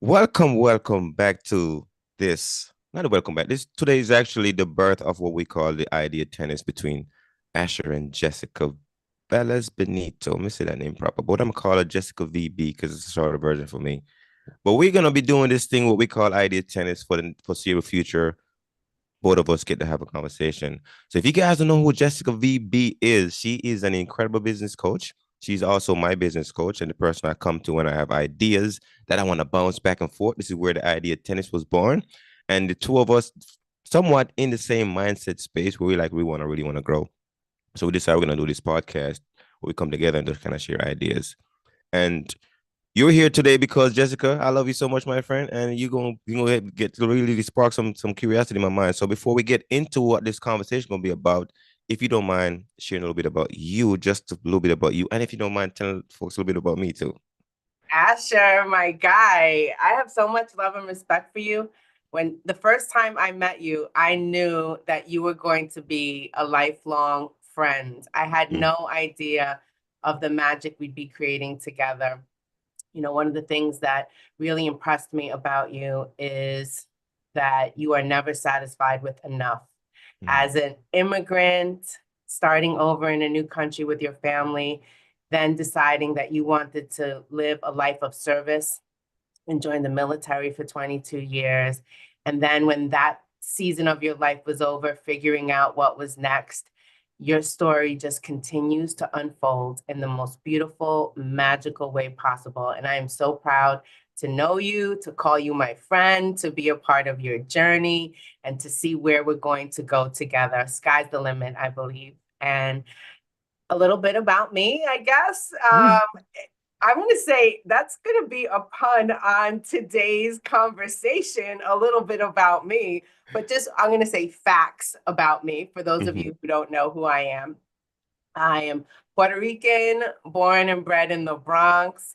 Welcome back to this. Not a welcome back. This today is actually the birth of what we call the idea tennis between Asher and Jessica Velez-Benito. Let me say that name proper, but I'm gonna call her Jessica VB because it's a shorter version for me. But we're gonna be doing this thing what we call idea tennis for the foreseeable future. Both of us get to have a conversation. So if you guys don't know who Jessica VB is, she is an incredible business coach. She's also my business coach and the person I come to when I have ideas that I want to bounce back and forth. This is where the idea tennis was born. And the two of us somewhat in the same mindset space where we really want to grow. So we decided we're gonna do this podcast where we come together and just kind of share ideas. And you're here today because Jessica, I love you so much, my friend, and you gonna get to really spark some curiosity in my mind. So before we get into what this conversation gonna be about, if you don't mind sharing a little bit about you, just a little bit about you, and if you don't mind telling folks a little bit about me too. Asher, my guy, I have so much love and respect for you. When the first time I met you, I knew that you were going to be a lifelong friend. I had Mm, no idea of the magic we'd be creating together. One of the things that really impressed me about you is that you are never satisfied with enough. mm, As an immigrant, starting over in a new country with your family, then deciding that you wanted to live a life of service and join the military for 22 years. And then when that season of your life was over, figuring out what was next, your story just continues to unfold in the most beautiful, magical way possible. And I am so proud to know you, to call you my friend, to be a part of your journey, and to see where we're going to go together. Sky's the limit, I believe. And a little bit about me, I guess. mm, I want to say that's going to be a pun on today's conversation, a little bit about me, but just I'm going to say facts about me for those of mhm, you who don't know who I am. I am Puerto Rican, born and bred in the Bronx.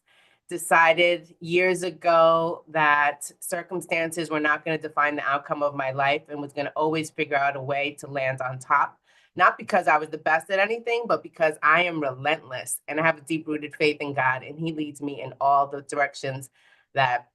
Decided years ago that circumstances were not going to define the outcome of my life and was going to always figure out a way to land on top. Not because I was the best at anything, but because I am relentless and I have a deep rooted faith in God, and He leads me in all the directions that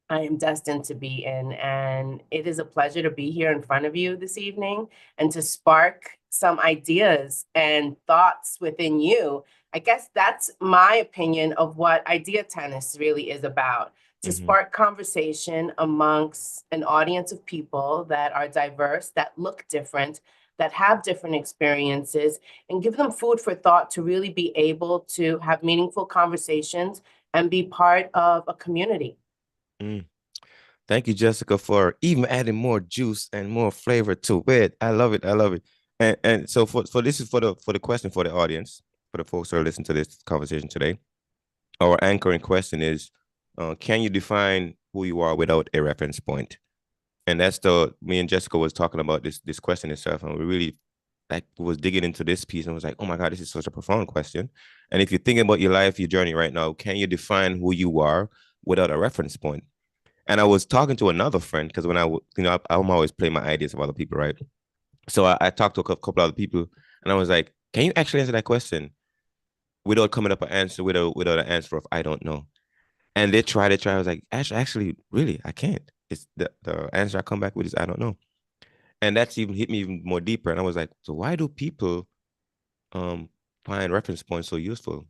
I am destined to be in. And it is a pleasure to be here in front of you this evening and to spark some ideas and thoughts within you. I guess that's my opinion of what idea tennis really is about, to mhm. spark conversation amongst an audience of people that are diverse, that look different, that have different experiences, and give them food for thought to really be able to have meaningful conversations and be part of a community. Mm. Thank you, Jessica, for even adding more juice and more flavor to it. I love it. I love it. And so for this is for the question for the audience, for the folks who are listening to this conversation today. Our anchoring question is, can you define who you are without a reference point? And that's the me and Jessica was talking about this question itself, and we really like was digging into this piece and was like, oh my God, this is such a profound question. And if you're thinking about your life, your journey right now, can you define who you are without a reference point? And I was talking to another friend because when I'm always playing my ideas of other people, right? So I talked to a couple other people, and I was like, can you actually answer that question without coming up an answer without an answer of I don't know? And they try. I was like, actually, really, I can't. It's the answer I come back with is I don't know. And that's even hit me even more deeper. And I was like, so why do people um find reference points so useful?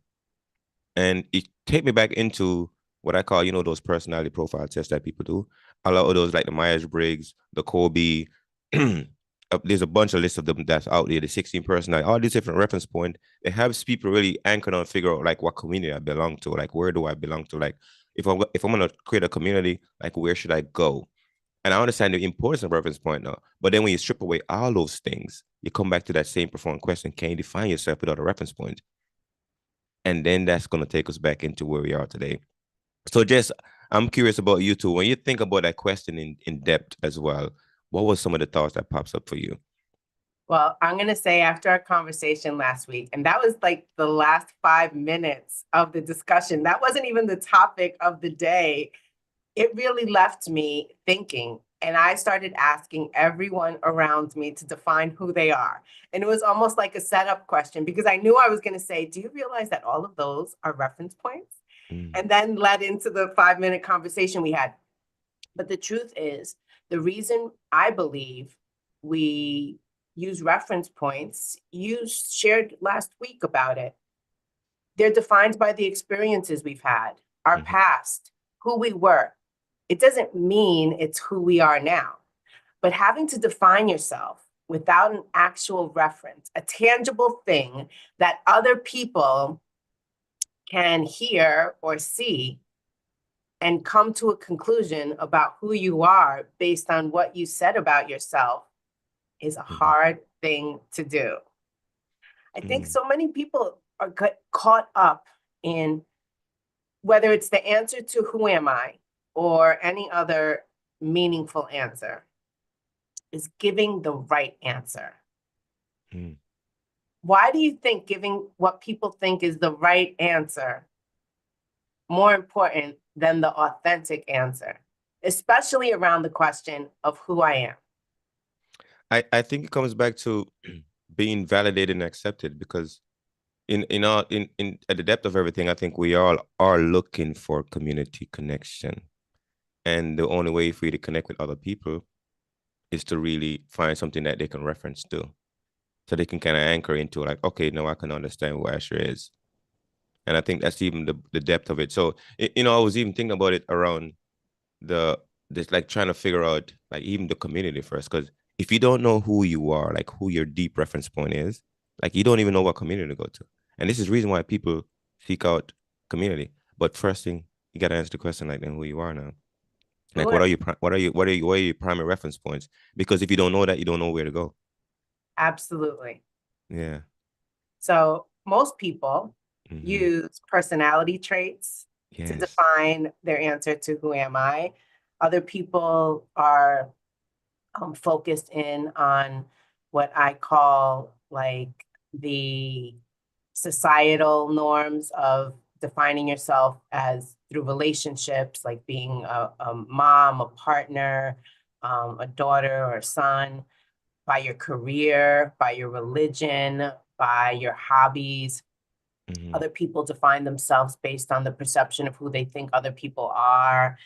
And it take me back into what I call, those personality profile tests that people do. A lot of those like the Myers-Briggs, the Colby, there's a bunch of lists of them that's out there, the 16 personality, all these different reference points. It helps people really anchor on figure out like what community I belong to, like where do I belong to? Like if I'm gonna create a community, like where should I go? And I understand the importance of reference point now. But then when you strip away all those things, you come back to that same profound question: can you define yourself without a reference point? And then that's gonna take us back into where we are today. So Jess, I'm curious about you too. When you think about that question in depth as well, what was some of the thoughts that pops up for you? Well, I'm going to say after our conversation last week, and that was like the last 5 minutes of the discussion, that wasn't even the topic of the day. It really left me thinking. And I started asking everyone around me to define who they are. And it was almost like a setup question because I knew I was going to say, do you realize that all of those are reference points? Mm, And then led into the 5 minute conversation we had. But the truth is, the reason I believe we use reference points, you shared last week about it. They're defined by the experiences we've had, our Mm-hmm. past, who we were. It doesn't mean it's who we are now. But having to define yourself without an actual reference, a tangible thing that other people can hear or see and come to a conclusion about who you are based on what you said about yourself is a Mm-hmm. hard thing to do. I think Mm-hmm. so many people are caught up in whether it's the answer to who am I or any other meaningful answer is giving the right answer. Mm-hmm. Why do you think giving what people think is the right answer more important than the authentic answer, especially around the question of who I am? I think it comes back to being validated and accepted because in at the depth of everything, I think we all are looking for community connection. And the only way for you to connect with other people is to really find something that they can reference to. So they can kind of anchor into like, okay, no, I can understand who Asher is. And I think that's even the depth of it. So, I was even thinking about it around the just like trying to figure out like even the community first, because if you don't know who you are, like who your deep reference point is, like you don't even know what community to go to. And this is the reason why people seek out community. But first thing, you got to answer the question like, then who you are now. Like, Sure, what are your primary reference points? Because if you don't know that, you don't know where to go. absolutely. Yeah. So most people Mm-hmm. use personality traits to Yes. define their answer to who am I. Other people are focused in on what I call like the societal norms of defining yourself as through relationships, like being a mom, a partner, a daughter or a son, by your career, by your religion, by your hobbies. Mm-hmm. Other people define themselves based on the perception of who they think other people are.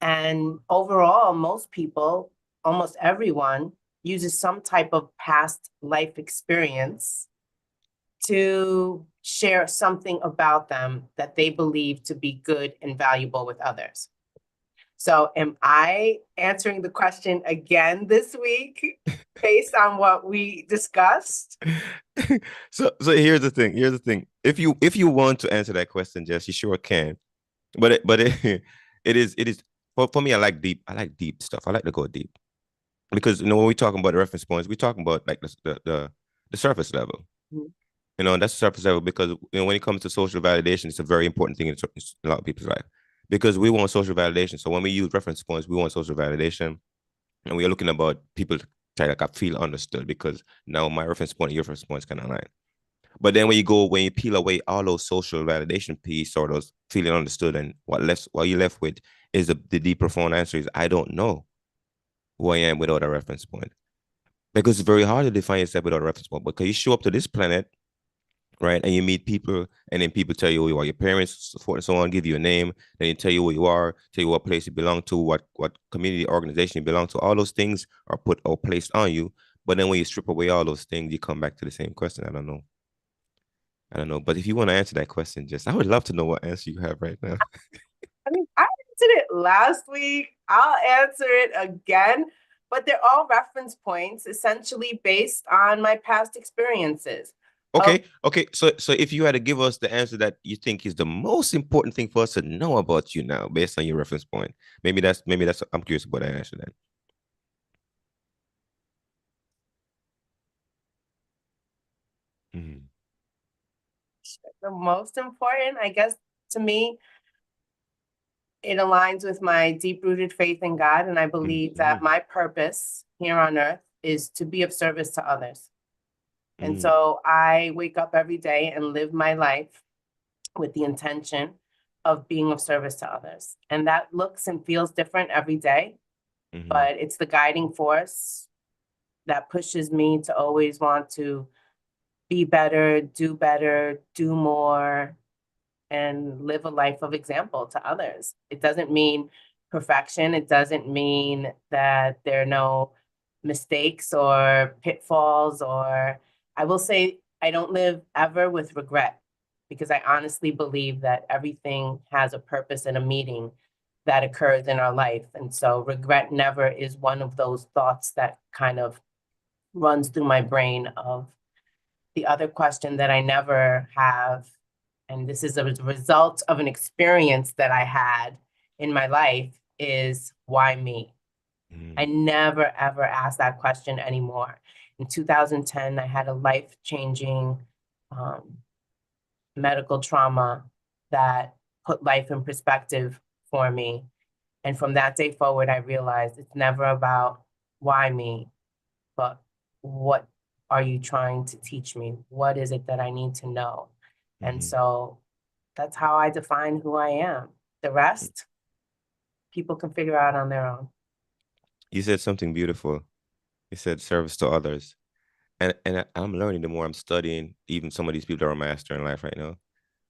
And overall, most people, almost everyone, uses some type of past life experience to share something about them that they believe to be good and valuable with others. So, am I answering the question again this week based on what we discussed? So here's the thing. Here's the thing. If you want to answer that question, Jess, you sure can. But it is for me. I like deep stuff. I like to go deep because when we're talking about the reference points, we're talking about like the surface level. Mhm. That's the surface level because when it comes to social validation, it's a very important thing in a lot of people's life because we want social validation. So when we use reference points, we want social validation, and we are looking about people to try to like, feel understood because now my reference point and your reference point is kind of aligned. But then when you peel away all those social validation piece or those feeling understood, and what you're left with is the deep profound answer is I don't know who I am without a reference point. Because it's very hard to define yourself without a reference point. Because you show up to this planet, right, and you meet people, and then people tell you who you are, your parents, so forth and so on, give you a name, then they tell you who you are, tell you what place you belong to, what community organization you belong to. All those things are put or placed on you. But then when you strip away all those things, you come back to the same question. I don't know. I don't know. But if you want to answer that question, just I would love to know what answer you have right now. I mean, I answered it last week. I'll answer it again, but they're all reference points essentially based on my past experiences. Of Okay, okay. So if you had to give us the answer that you think is the most important thing for us to know about you now, based on your reference point, maybe that's I'm curious about that answer then. Mhm. the most important, I guess, to me, it aligns with my deep rooted faith in God. And I believe that Mhm. my purpose here on earth is to be of service to others. And Mhm. so I wake up every day and live my life with the intention of being of service to others. And that looks and feels different every day, Mhm. but it's the guiding force that pushes me to always want to better, do more, and live a life of example to others. It doesn't mean perfection. It doesn't mean that there are no mistakes or pitfalls, or I will say I don't live ever with regret because I honestly believe that everything has a purpose and a meaning that occurs in our life. And so regret never is one of those thoughts that kind of runs through my brain. Of the other question that I never have, and this is a result of an experience that I had in my life, is why me? I Mm-hmm. never ever ask that question anymore. In 2010, I had a life-changing um, medical trauma that put life in perspective for me. And from that day forward, I realized it's never about why me, but what are you trying to teach me? What is it that I need to know? And Mm-hmm. so that's how I define who I am. The rest, people can figure out on their own. You said something beautiful. You said service to others. And I'm learning the more I'm studying, even some of these people that are master in life right now.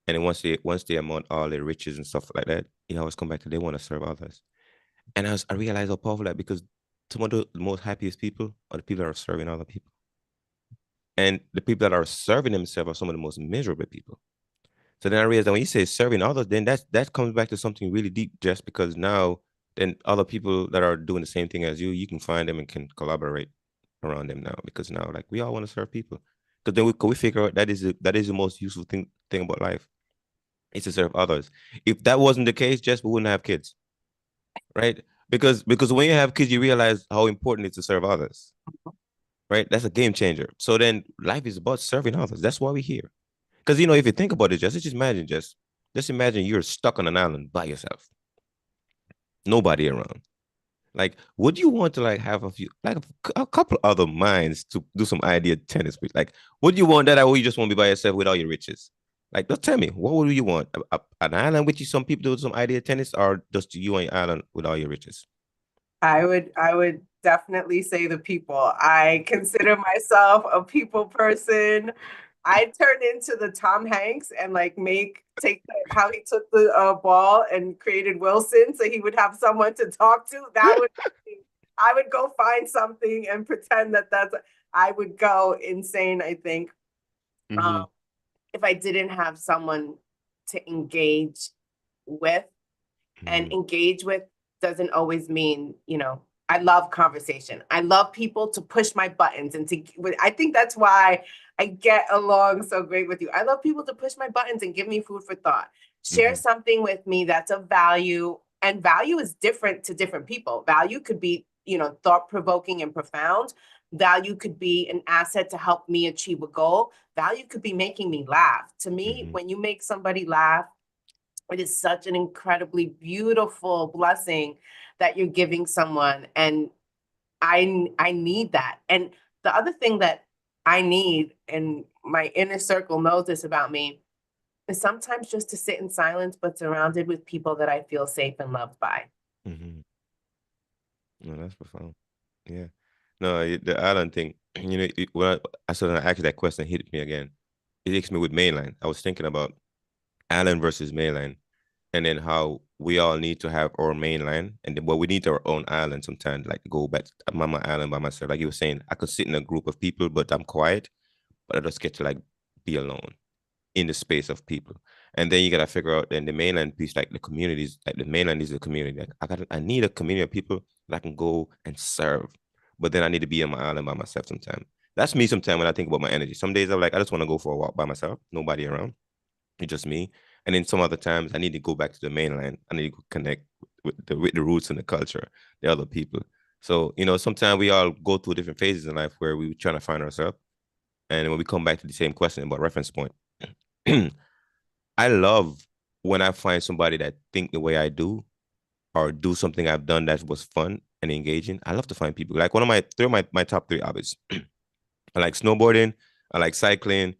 And then once they amount all their riches and stuff like that, you always come back to they want to serve others. And I realized how powerful that because some of the most happiest people are the people that are serving other people. And the people that are serving themselves are some of the most miserable people. So then I realized that when you say serving others, then that comes back to something really deep, just because now then other people that are doing the same thing as you can find them and can collaborate around them now because now like we all want to serve people. Because then we figure out that is the most useful thing about life is to serve others. If that wasn't the case, just we wouldn't have kids, right? Because when you have kids, you realize how important it is to serve others, right? That's a game changer. So then life is about serving others. That's why we're here. Because if you think about it, just imagine you're stuck on an island by yourself, nobody around. Like, would you want to like have a couple other minds to do some idea tennis with? Like, would you want that, or you just want to be by yourself with all your riches? Like, just tell me, what would you want? An island with you, some people do some idea tennis, or just you on your island with all your riches? I would definitely say the people. I consider myself a people person. I turn into the Tom Hanks and like how he took the ball and created Wilson so he would have someone to talk to. I would go find something and pretend that I would go insane, I think. Um, Mm-hmm. if I didn't have someone to engage with. And Mm-hmm. engage with doesn't always mean, I love conversation. I love people to push my buttons I think that's why I get along so great with you. I love people to push my buttons and give me food for thought. Share Mm-hmm. something with me that's of value, and value is different to different people. Value could be, thought provoking and profound. Value could be an asset to help me achieve a goal. Value could be making me laugh. To me, Mm-hmm. when you make somebody laugh, it is such an incredibly beautiful blessing that you're giving someone. And I need that. And the other thing that I need, and my inner circle knows this about me, is sometimes just to sit in silence, but surrounded with people that I feel safe and loved by. Mm-hmm. No, that's profound. Yeah. No, the island thing, when I started to ask that question, it hit me again. It hits me with mainland. I was thinking about island versus mainland, and then how we all need to have our mainland, and then, well, we need our own island sometimes, like to go back. I'm on my island by myself. Like you were saying, I could sit in a group of people, but I'm quiet, but I just get to like be alone in the space of people. And then you gotta figure out then the mainland piece, like the communities, like the mainland is a community. Like I need a community of people that I can go and serve. But then I need to be on my island by myself sometimes. That's me sometimes when I think about my energy. Some days I'm like, I just want to go for a walk by myself, nobody around. It's just me. And then some other times I need to go back to the mainland. I need to connect with the roots and the culture, the other people. So, sometimes we all go through different phases in life where we trying to find ourselves. And when we come back to the same question about reference point, I love when I find somebody that think the way I do or do something I've done that was fun and engaging. I love to find people. Like one of my top three hobbies. I like snowboarding, I like cycling,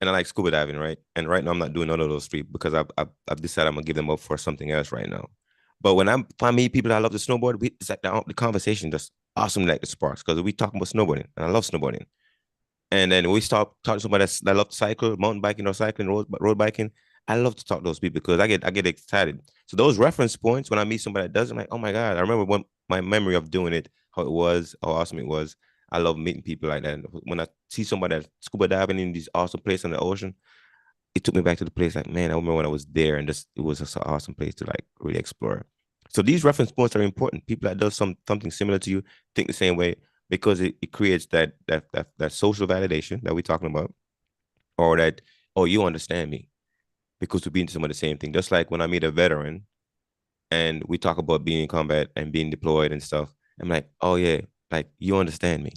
and I like scuba diving, right? And right now I'm not doing none of those three because I've decided I'm gonna give them up for something else right now. But when I meet people that love to snowboard, it's like the conversation just awesome, like the sparks, because we talk about snowboarding, and I love snowboarding. And then we start talking to somebody that loves to cycle, mountain biking or cycling, road biking. I love to talk to those people because I get excited. So those reference points when I meet somebody that does, I'm like, oh my God, I remember when my memory of doing it, how it was, how awesome it was. I love meeting people like that. And when I see somebody that's scuba diving in these awesome places in the ocean, it took me back to the place. Like, man, I remember when I was there, and just it was just an awesome place to like really explore. So these reference points are important. People that does something similar to you think the same way because it creates that social validation that we're talking about, or that, oh, you understand me because we've been to some of the same thing. Just like when I meet a veteran and we talk about being in combat and being deployed and stuff, I'm like, oh yeah, like you understand me.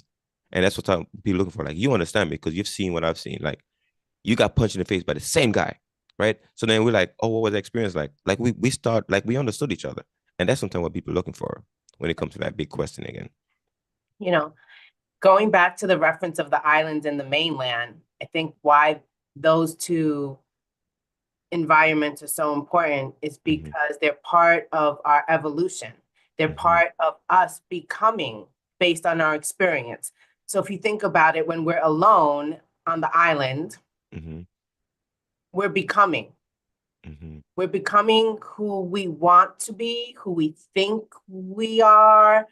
And that's what I'm be looking for. Like, you understand me because you've seen what I've seen. Like, you got punched in the face by the same guy, right? So then we're like, oh, what was the experience like? Like we start like we understood each other. And that's sometimes what people are looking for when it comes to that big question again. You know, going back to the reference of the islands and the mainland, I think why those two environments are so important is Mm-hmm. because they're part of our evolution. They're Mm-hmm. part of us becoming based on our experience. So if you think about it, when we're alone on the island, Mm-hmm. we're becoming. Mm-hmm. We're becoming who we want to be, who we think we are,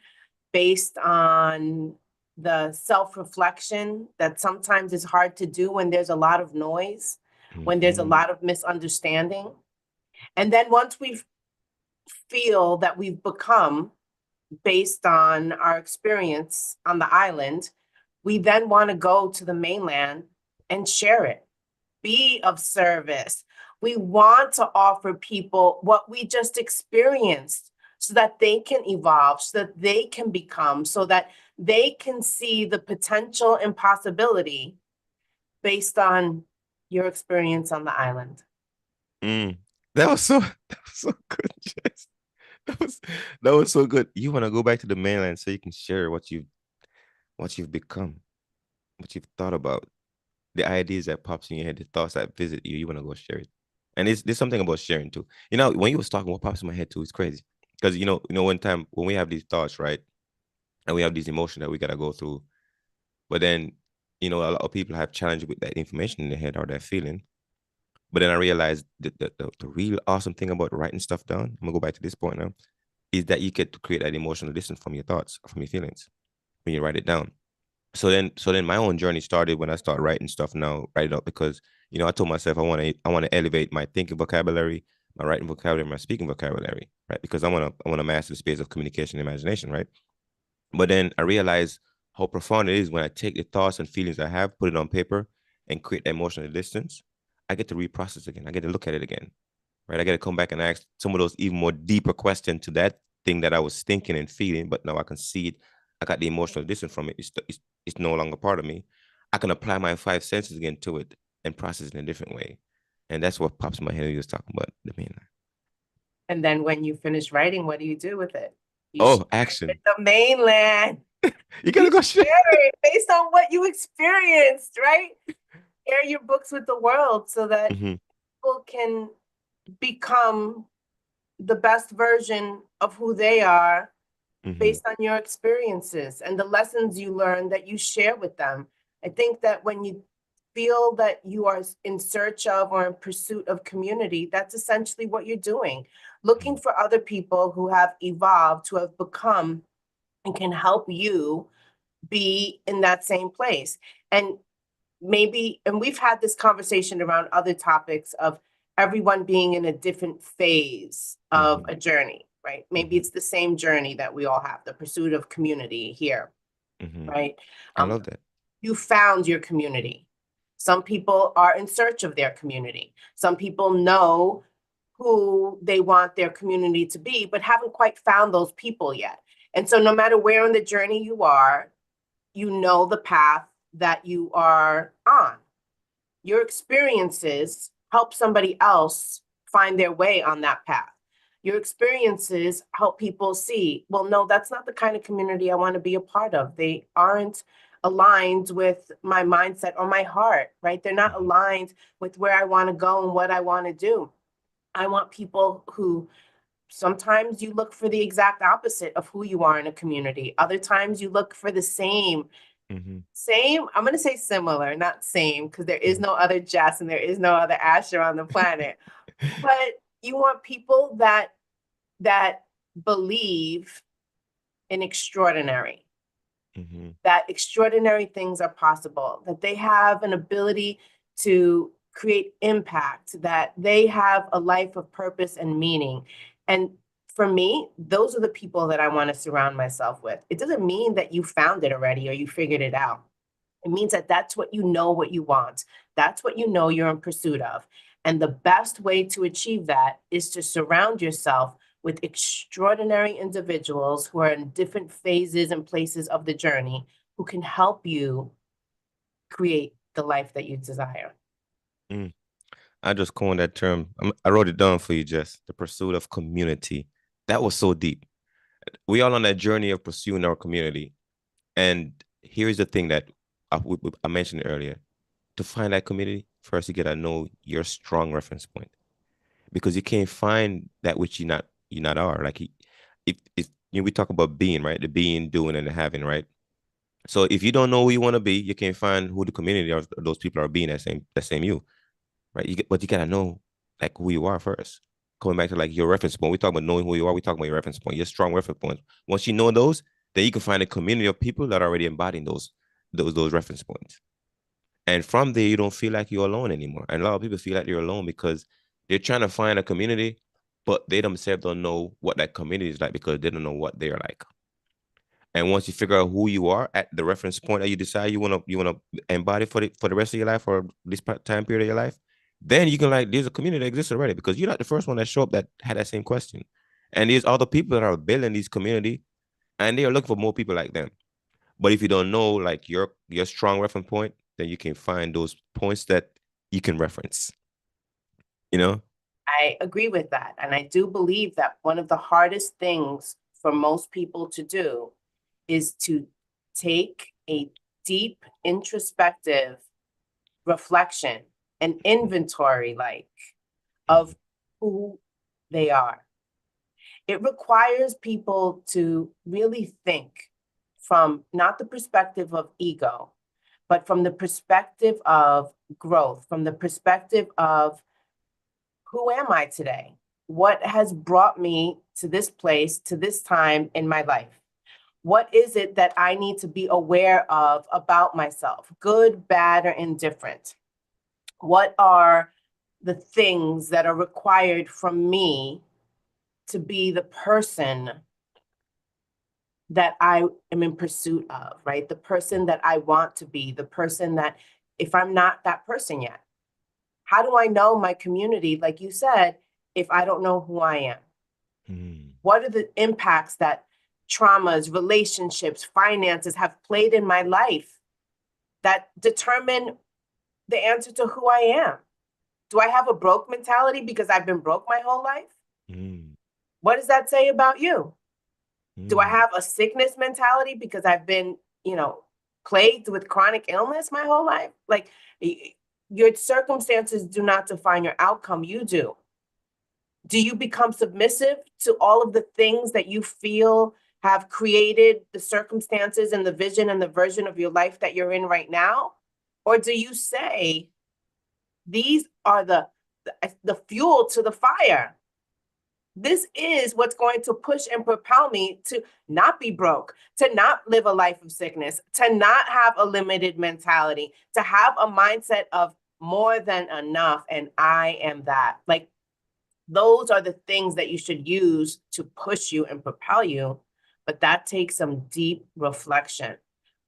based on the self-reflection that sometimes is hard to do when there's a lot of noise, when there's a Mm-hmm. lot of misunderstanding. And then once we feel that we've become based on our experience on the island, we then want to go to the mainland and share it, be of service. We want to offer people what we just experienced so that they can evolve, so that they can become, so that they can see the potential and possibility based on your experience on the island. Mm. That was so that was so good, Jess. That was that was so good. You want to go back to the mainland so you can share what you've become, what you've thought about, the ideas that pops in your head, the thoughts that visit you. You want to go share it. And there's something about sharing too. You know, when you was talking, what pops in my head too is crazy. Because one time when we have these thoughts, right, and we have these emotions that we gotta go through, but then, a lot of people have challenges with that information in their head or that feeling. But then I realized that the real awesome thing about writing stuff down, I'm gonna go back to this point now, is that you get to create that emotional distance from your thoughts, from your feelings when you write it down. So then my own journey started when I started writing stuff now, write it up because I told myself I want to elevate my thinking vocabulary, my writing vocabulary, my speaking vocabulary, right? Because I want to master the space of communication and imagination, right? But then I realized how profound it is when I take the thoughts and feelings I have, put it on paper, and create emotional distance. I get to reprocess again. I get to look at it again, right? I get to come back and ask some of those even more deeper questions to that thing that I was thinking and feeling, but now I can see it. I got the emotional distance from it. It's no longer part of me. I can apply my five senses again to it and process it in a different way. And that's what pops in my head when you was talking about the mainland. And then when you finish writing, what do you do with it? You share Oh, it with action. the mainland. You You gotta go share. share it based on what you experienced, right? Share your books with the world so that Mm-hmm, people can become the best version of who they are mm-hmm, based on your experiences and the lessons you learn that you share with them. I think that when you feel that you are in search of or in pursuit of community, that's essentially what you're doing. Looking for other people who have evolved, who have become, and can help you be in that same place. And maybe, and we've had this conversation around other topics of everyone being in a different phase of mm-hmm, a journey, right? Maybe mm-hmm, it's the same journey that we all have, the pursuit of community here, mm-hmm. right? I Um, love that. you found your community. Some people are in search of their community. Some people know who they want their community to be, but haven't quite found those people yet. And so, no matter where in the journey you are, you know the path that you are on. Your experiences help somebody else find their way on that path. Your experiences help people see, well, no, that's not the kind of community I want to be a part of. They aren't aligned with my mindset or my heart, right? They're not Mm-hmm, aligned with where I want to go and what I want to do. I want people who sometimes you look for the exact opposite of who you are in a community. Other times you look for the same Mm-hmm. Same, I'm going to say similar, not same, because there is Mm-hmm. no other Jess and there is no other Asher on the planet. But you want people that believe in extraordinary, Mm-hmm. that extraordinary things are possible, that they have an ability to create impact, that they have a life of purpose and meaning. And for me, those are the people that I want to surround myself with. It doesn't mean that you found it already or you figured it out. It means that that's what you want. That's what you know you're in pursuit of. And the best way to achieve that is to surround yourself with extraordinary individuals who are in different phases and places of the journey who can help you create the life that you desire. Mm. I just coined that term. I wrote it down for you, Jess. The pursuit of community. That was so deep. We all on that journey of pursuing our community. And here's the thing that I mentioned earlier. To find that community, first you gotta know your strong reference point, because you can't find that which you not are. Like if we talk about being, right, the being, doing, and the having, right. So if you don't know who you want to be, you can't find who the community of those people are being, that same you, right? But you gotta know like who you are first. Coming back to like your reference point, we talk about knowing who you are. We talk about your reference point, your strong reference points. Once you know those, then you can find a community of people that are already embodying those reference points. And from there, you don't feel like you're alone anymore. And a lot of people feel like you're alone because they're trying to find a community, but they themselves don't know what that community is like because they don't know what they're like. And once you figure out who you are at the reference point that you decide you wanna embody for the rest of your life or this time period of your life, then you can like there's a community that exists already because you're not the first one that show up that had that same question. And there's other people that are building these community and they are looking for more people like them. But if you don't know like your strong reference point, then you can find those points that you can reference. You know? I agree with that. And I do believe that one of the hardest things for most people to do is to take a deep introspective reflection, an inventory like Mhm. of who they are. It requires people to really think from not the perspective of ego, but from the perspective of growth, from the perspective of who am I today? What has brought me to this place, to this time in my life? What is it that I need to be aware of about myself, good, bad, or indifferent? What are the things that are required from me to be the person that I am in pursuit of, right? The person that I want to be, the person that, if I'm not that person yet, how do I know my community, like you said, if I don't know who I am? Mhm. What are the impacts that traumas, relationships, finances have played in my life that determine the answer to who I am? Do I have a broke mentality because I've been broke my whole life? Mhm. What does that say about you? Do I Mhm. have a sickness mentality because I've been, plagued with chronic illness my whole life? Like your circumstances do not define your outcome, you do. Do you become submissive to all of the things that you feel have created the circumstances and the vision and the version of your life that you're in right now? Or do you say, these are the fuel to the fire? This is what's going to push and propel me to not be broke, to not live a life of sickness, to not have a limited mentality, to have a mindset of more than enough. And I am that. Like, those are the things that you should use to push you and propel you. But that takes some deep reflection,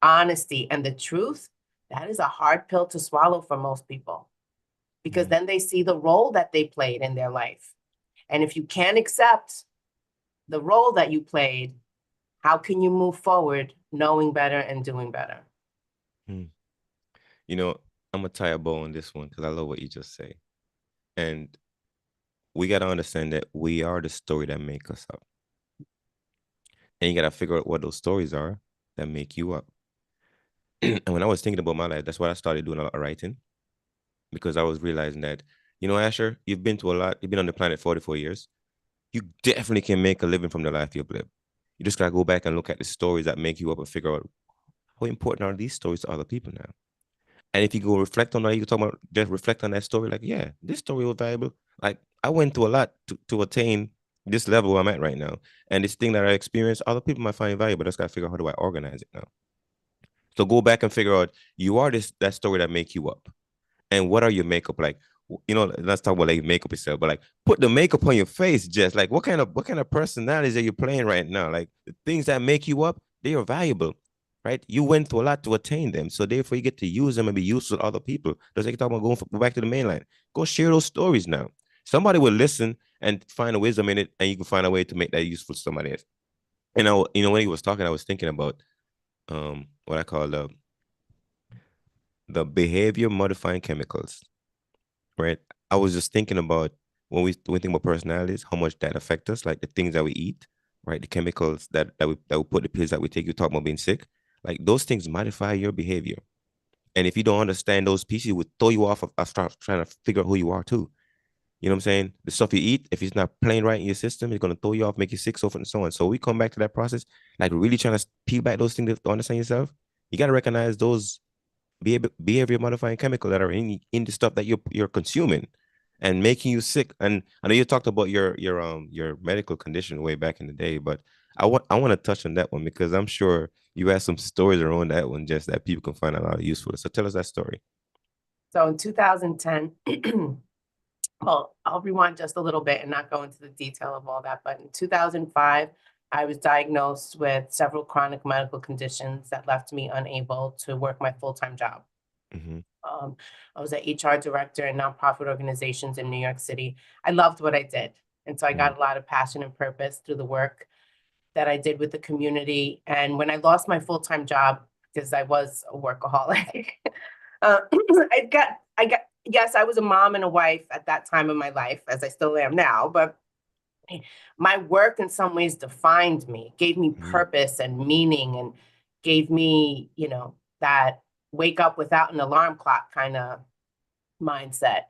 honesty, and the truth. That is a hard pill to swallow for most people because Mhm. then they see the role that they played in their life. And if you can't accept the role that you played, how can you move forward knowing better and doing better? Mhm. You know, I'm gonna tie a bow on this one because I love what you just say. And we gotta understand that we are the story that make us up. And you gotta figure out what those stories are that make you up. And when I was thinking about my life, that's why I started doing a lot of writing because I was realizing that, Asher, you've been to a lot, you've been on the planet 44 years. You definitely can make a living from the life you've lived. You just gotta go back and look at the stories that make you up and figure out how important are these stories to other people now? And if you go reflect on that, you talk about just reflect on that story, like, yeah, this story was valuable. Like I went through a lot to attain this level I'm at right now. And this thing that I experienced, other people might find valuable. Just gotta figure out how do I organize it now. So go back and figure out you are this that story that make you up. And what are your makeup like? Let's talk about like makeup itself, but like put the makeup on your face, just like what kind of personalities are you playing right now? Like the things that make you up, they are valuable, right? You went through a lot to attain them, so therefore you get to use them and be useful to other people. Just like you talk about go back to the mainland, go share those stories now. Somebody will listen and find a wisdom in it, and you can find a way to make that useful to somebody else. And when he was talking, I was thinking about what I call the behavior modifying chemicals, right? I was just thinking about when we think about personalities, how much that affect us, like the things that we eat, right? The chemicals that we put, the pills that we take. You talk about being sick, like those things modify your behavior. And if you don't understand those pieces, it would throw you off of start trying to figure out who you are too. You know what I'm saying? The stuff you eat, if it's not playing right in your system, it's gonna throw you off, make you sick, so forth and so on. So we come back to that process, like really trying to peel back those things to understand yourself. You gotta recognize those behavior modifying chemical that are in the stuff that you're consuming and making you sick. And I know you talked about your medical condition way back in the day, but I want to touch on that one because I'm sure you have some stories around that one just that people can find a lot of useful. So tell us that story. So in 2010, well, I'll rewind just a little bit and not go into the detail of all that. But in 2005, I was diagnosed with several chronic medical conditions that left me unable to work my full-time job. Mm-hmm. Um, I was an HR director in nonprofit organizations in New York City. I loved what I did. And so I Mm-hmm. got a lot of passion and purpose through the work that I did with the community. And when I lost my full-time job, because I was a workaholic, uh, yes, I was a mom and a wife at that time in my life, as I still am now, but my work in some ways defined me, gave me Mm-hmm. purpose and meaning, and gave me, that wake up without an alarm clock kind of mindset.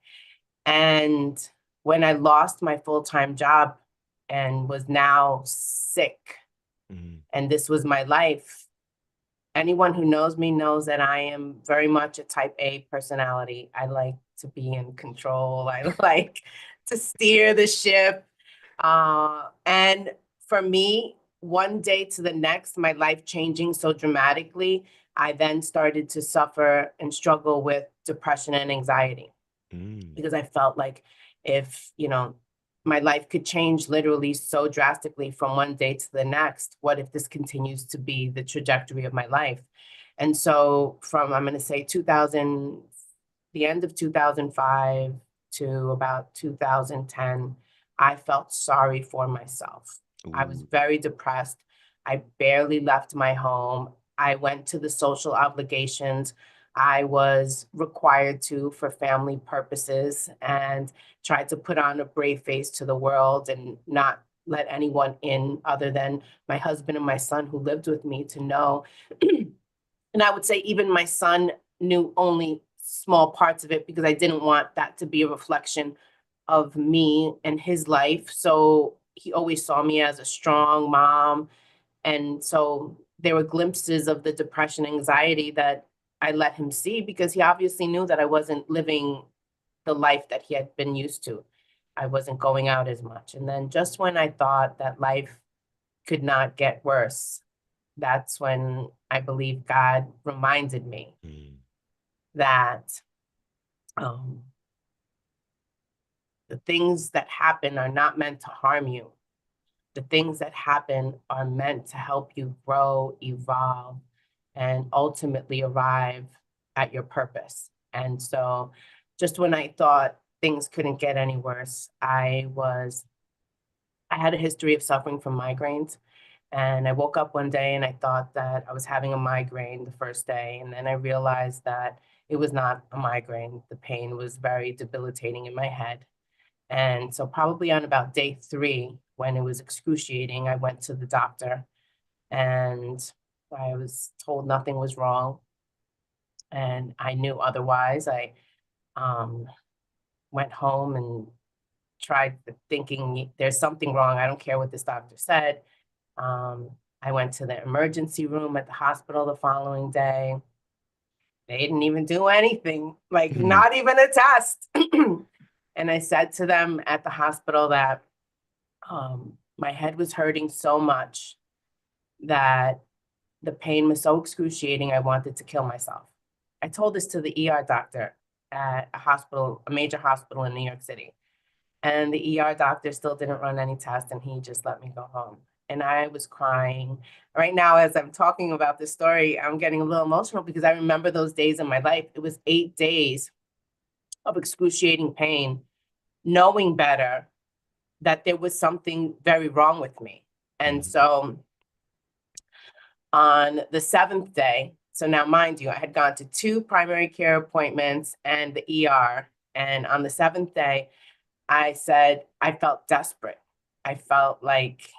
And when I lost my full-time job and was now sick, Mm-hmm. and this was my life, anyone who knows me knows that I am very much a type A personality. I like to be in control. I like to steer the ship. And for me, one day to the next, my life changing so dramatically, I then started to suffer and struggle with depression and anxiety Mm-hmm. because I felt like if, my life could change literally so drastically from one day to the next, what if this continues to be the trajectory of my life? And so from, I'm going to say 2000, the end of 2005 to about 2010, I felt sorry for myself. I was Ooh. very depressed. I barely left my home. I went to the social obligations I was required to for family purposes and tried to put on a brave face to the world and not let anyone in other than my husband and my son who lived with me to know. And I would say even my son knew only small parts of it because I didn't want that to be a reflection of me and his life. So he always saw me as a strong mom. And so there were glimpses of the depression, anxiety that I let him see because he obviously knew that I wasn't living the life that he had been used to. I wasn't going out as much. And then just when I thought that life could not get worse, that's when I believe God reminded me Mm-hmm. that um, the things that happen are not meant to harm you. The things that happen are meant to help you grow, evolve, and ultimately arrive at your purpose. And so, just when I thought things couldn't get any worse, I had a history of suffering from migraines. And I woke up one day and I thought that I was having a migraine the first day. And then I realized that it was not a migraine. The pain was very debilitating in my head. And so, probably on about day 3, when it was excruciating, I went to the doctor and I was told nothing was wrong. And I knew otherwise. I um, went home and tried thinking there's something wrong. I don't care what this doctor said. Um, I went to the emergency room at the hospital the following day. They didn't even do anything, like Mhm. not even a test. And I said to them at the hospital that my head was hurting so much that the pain was so excruciating, I wanted to kill myself. I told this to the ER doctor at a hospital, a major hospital in New York City. And the ER doctor still didn't run any tests and he just let me go home. And I was crying. Right now, as I'm talking about this story, I'm getting a little emotional because I remember those days in my life. It was 8 days of excruciating pain, knowing better that there was something very wrong with me. And Mhm. so on the seventh day, so now mind you, I had gone to 2 primary care appointments and the ER. And on the seventh day, I said, I felt desperate. I felt like,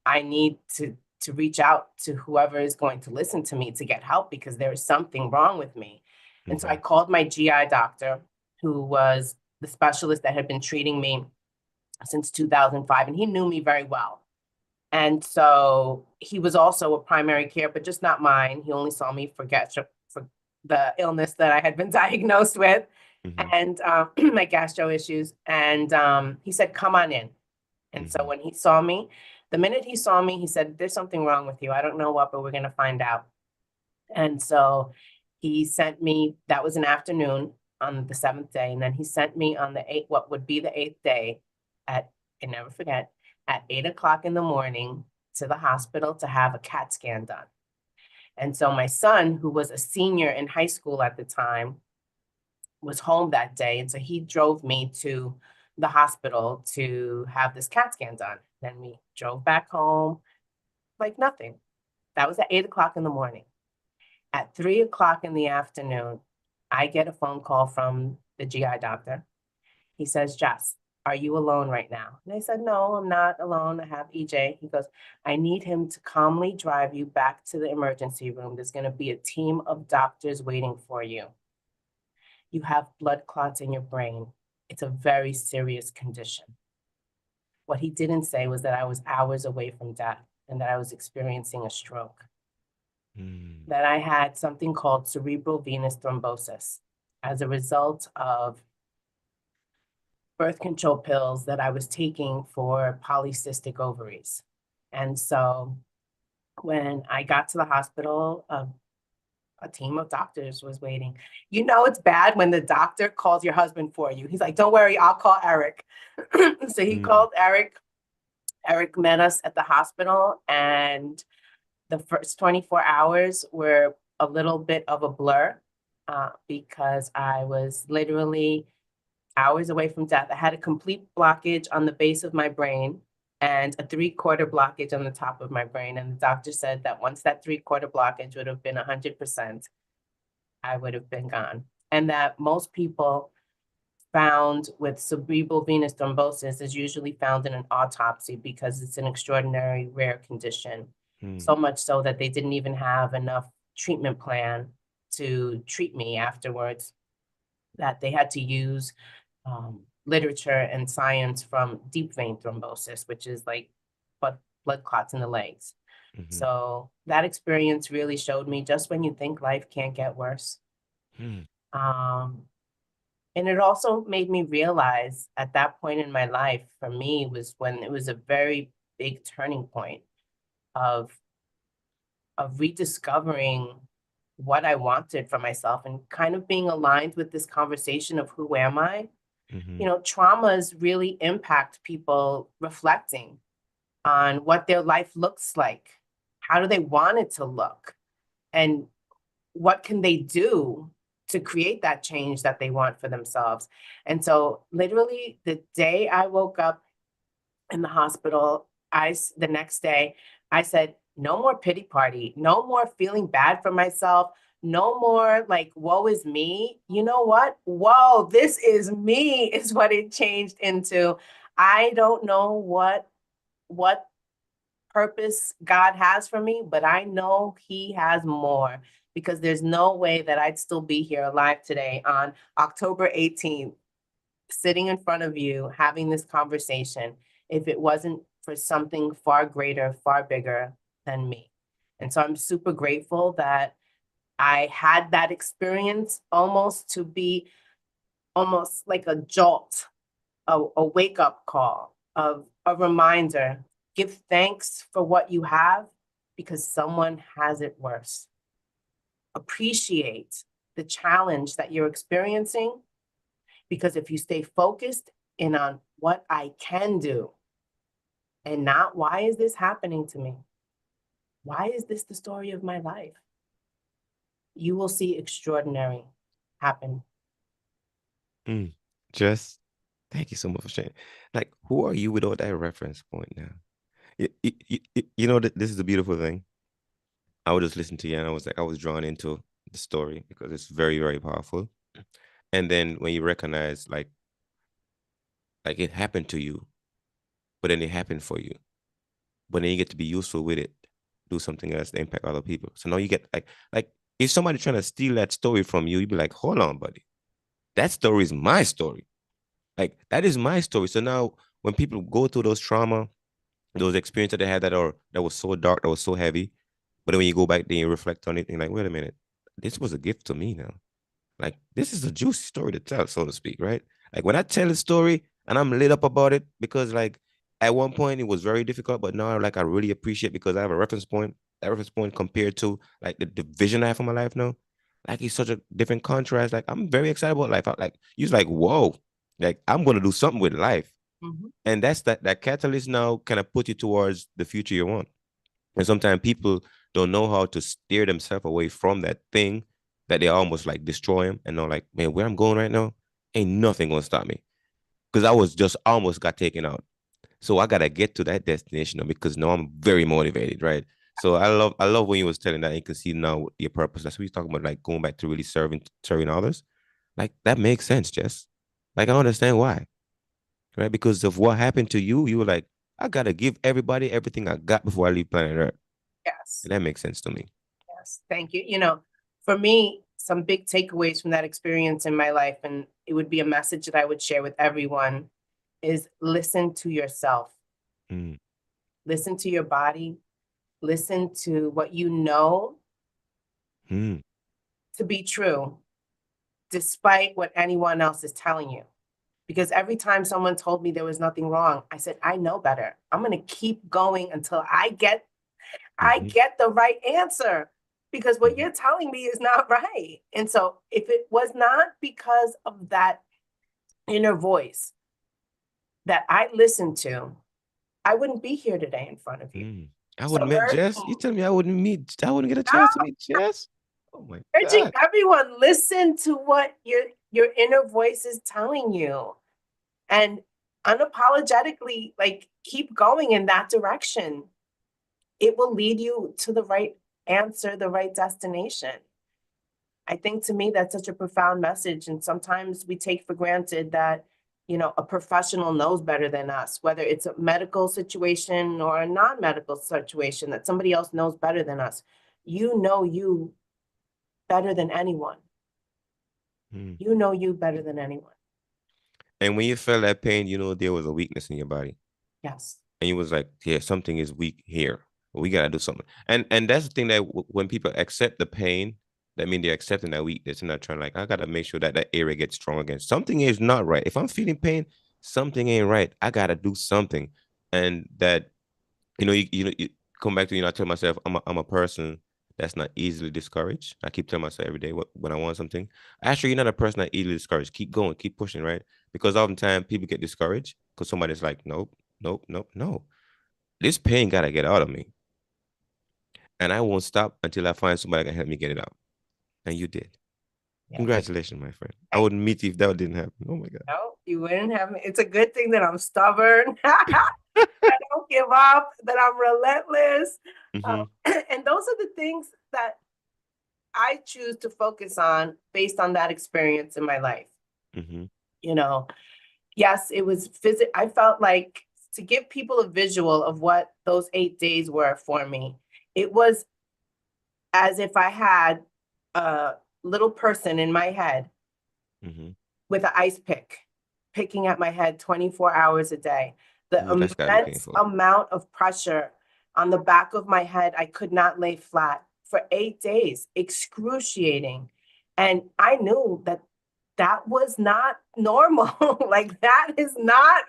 I need to reach out to whoever is going to listen to me to get help because there is something wrong with me. And so I Mhm. called my GI doctor, who was the specialist that had been treating me since 2005, and he knew me very well. And so he was also a primary care, but just not mine. He only saw me for the illness that I had been diagnosed with Mhm. and my gastro issues. And he said, come on in. And so Mhm. when he saw me, the minute he saw me, he said, there's something wrong with you. I don't know what, but we're going to find out. And so he sent me, that was an afternoon on the seventh day. And then he sent me on the what would be the eighth day at, I never forget, at 8 o'clock in the morning to the hospital to have a CAT scan done. And so my son, who was a senior in high school at the time, was home that day. And so he drove me to the hospital to have this CAT scan done. Then we drove back home like nothing. That was at 8 o'clock in the morning. At 3 o'clock in the afternoon, I get a phone call from the GI doctor. He says, Jess, are you alone right now? And I said, no, I'm not alone. I have EJ. He goes, I need him to calmly drive you back to the emergency room. There's going to be a team of doctors waiting for you. You have blood clots in your brain. It's a very serious condition. What he didn't say was that I was hours away from death and that I was experiencing a stroke, Mhm. that I had something called cerebral venous thrombosis as a result of birth control pills that I was taking for polycystic ovaries. And so when I got to the hospital, a team of doctors was waiting. It's bad when the doctor calls your husband for you. He's like, don't worry, I'll call Eric. So he Mhm. called Eric. Eric met us at the hospital, and the first 24 hours were a little bit of a blur because I was literally hours away from death. I had a complete blockage on the base of my brain and a 3/4 blockage on the top of my brain. And the doctor said that once that 3/4 blockage would have been 100%, I would have been gone. And that most people found with cerebral venous thrombosis is usually found in an autopsy because it's an extraordinary rare condition. Mhm. So much so that they didn't even have enough treatment plan to treat me afterwards, that they had to use literature and science from deep vein thrombosis, which is like blood clots in the legs. Mhm. So that experience really showed me just when you think life can't get worse. Mhm. Um, and it also made me realize at that point in my life, for me, was when it was a very big turning point of rediscovering what I wanted for myself and kind of being aligned with this conversation of who am I. Mhm. Traumas really impact people reflecting on what their life looks like. How do they want it to look? And what can they do to create that change that they want for themselves? And so, literally, the day I woke up in the hospital, the next day, I said, no more pity party, no more feeling bad for myself, no more like, woe is me. You know what? Whoa, this is me, is what it changed into. I don't know what purpose God has for me, but I know He has more because there's no way that I'd still be here alive today on October 18th, sitting in front of you, having this conversation, if it wasn't for something far greater, far bigger than me. And so I'm super grateful that I had that experience, almost to be almost like a jolt, a wake-up call, of a reminder. Give thanks for what you have because someone has it worse. Appreciate the challenge that you're experiencing, because if you stay focused in on what I can do and not why is this happening to me? Why is this the story of my life? You will see extraordinary happen. Just thank you so much for sharing. Like, who are you without that reference point now? You know, this is the beautiful thing. I would just listen to you and I was like, I was drawn into the story because it's very, very powerful. And then when you recognize like it happened to you, but then it happened for you. But then you get to be useful with it, do something else to impact other people. So now you get like if somebody trying to steal that story from you, you'd be like, hold on, buddy. That story is my story. Like that is my story. So now when people go through those trauma, those experiences that they had that was so dark, that was so heavy, but then when you go back then you reflect on it, and you're like, wait a minute, this was a gift to me now. Like this is a juicy story to tell, so to speak, right? Like when I tell a story and I'm lit up about it because like at one point it was very difficult, but now like I really appreciate because I have a reference point. That reference point compared to like the vision I have for my life now. Like it's such a different contrast. Like I'm very excited about life. Like you're like, whoa, like I'm gonna do something with life. Mhm. And that's that catalyst now kind of put you towards the future you want. And sometimes people don't know how to steer themselves away from that thing that they almost like destroy them and know like, man, where I'm going right now, ain't nothing gonna stop me. Because I was just almost got taken out. So I gotta get to that destination now because now I'm very motivated, right? So I love when you was telling that you can see now your purpose. That's what you're talking about, like going back to really serving others. Like that makes sense, Jess. Like I understand why, right? Because of what happened to you, you were like, I gotta give everybody everything I got before I leave planet Earth. Yes. And that makes sense to me. Yes. Thank you. For me, some big takeaways from that experience in my life, and it would be a message that I would share with everyone, is listen to yourself, Mm, listen to your body, listen to what you know mm, to be true, despite what anyone else is telling you. Because every time someone told me there was nothing wrong, I said, I know better. I'm going to keep going until I mhm, get the right answer, because what mhm, you're telling me is not right. And so if it was not because of that inner voice that I listened to, I wouldn't be here today in front of you. mm. I So wouldn't meet Jess. You tell me I wouldn't get a chance to meet Jess. Oh my urging God. everyone, listen to what your inner voice is telling you, and unapologetically, like, keep going in that direction. It will lead you to the right answer, the right destination. I think, to me, that's such a profound message. And sometimes we take for granted that, a professional knows better than us, whether it's a medical situation or a non-medical situation, that somebody else knows better than us. You know you better than anyone. Mm. You know you better than anyone. And when you felt that pain, you know there was a weakness in your body. Yes. And you was like, yeah, something is weak here. We gotta do something. And that's the thing that when people accept the pain, that means they're accepting that weakness and not trying like, I gotta make sure that that area gets strong again. Something is not right. If I'm feeling pain, something ain't right. I gotta do something. And that you come back to, I tell myself I'm a person that's not easily discouraged. I keep telling myself every day when I want something. Actually, you're not a person that easily discouraged. Keep going, keep pushing, right? Because oftentimes people get discouraged because somebody's like, nope, nope, nope, no. This pain gotta get out of me. And I won't stop until I find somebody that can help me get it out. And you did. Yeah. Congratulations, my friend. I Thank wouldn't meet you if that didn't happen. Oh my God. you. No, you wouldn't have me. It's a good thing that I'm stubborn. I don't give up, that I'm relentless. Mm-hmm. And those are the things that I choose to focus on based on that experience in my life. Mm-hmm. You know, yes, it was I felt like, to give people a visual of what those 8 days were for me, it was as if I had a little person in my head Mm-hmm. with an ice pick, picking at my head 24 hours a day. The Ooh, that's gotta be immense painful. amount of pressure On the back of my head, I could not lay flat for 8 days, excruciating. And I knew that that was not normal. Like that is not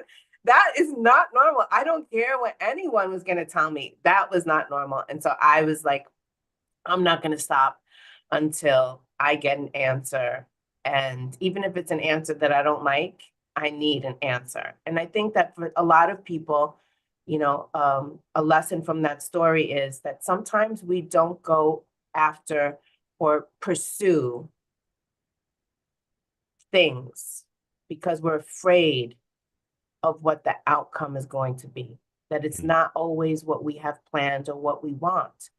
normal. I don't care what anyone was going to tell me. That was not normal. And so I was like, I'm not going to stop until I get an answer. And even if it's an answer that I don't like, I need an answer. And I think that for a lot of people, a lesson from that story is that sometimes we don't go after or pursue things because we're afraid of what the outcome is going to be, that it's Mm. not always what we have planned or what we want.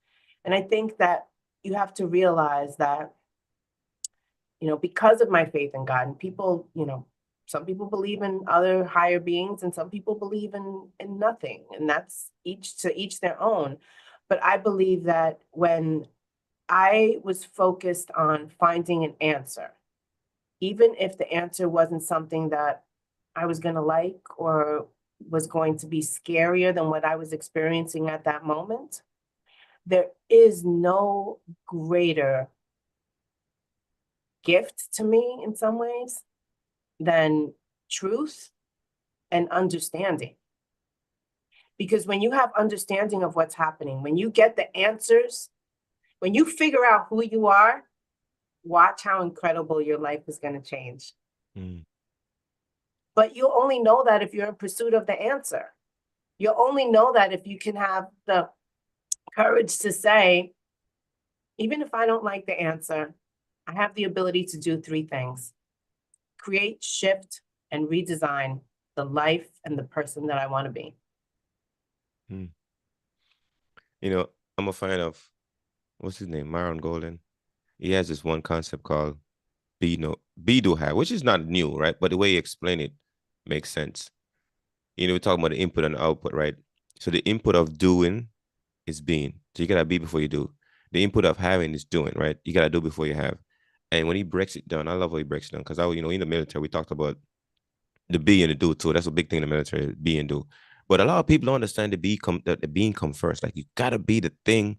And I think that you have to realize that, because of my faith in God, and people, some people believe in other higher beings and some people believe in nothing. And that's each their own. But I believe that when I was focused on finding an answer, even if the answer wasn't something that I was going to like or was going to be scarier than what I was experiencing at that moment, there is no greater gift to me in some ways than truth and understanding. Because when you have understanding of what's happening, when you get the answers, when you figure out who you are, watch how incredible your life is going to change. Mm. But you'll only know that if you're in pursuit of the answer. You'll only know that if you can have the courage to say, even if I don't like the answer, I have the ability to do three things: create, shift, and redesign the life and the person that I want to be. Mm. You know, I'm a fan of what's his name, Myron Golden. He has this one concept called be do have, which is not new, right? But the way you explain it makes sense. We're talking about the input and the output, right? So the input of doing is being. So you gotta be before you do. The input of having is doing, right? You gotta do before you have. And when he breaks it down, I love how he breaks it down because in the military we talked about the be and the do too. That's a big thing in the military, be and do. But a lot of people don't understand the being come first. Like you gotta be the thing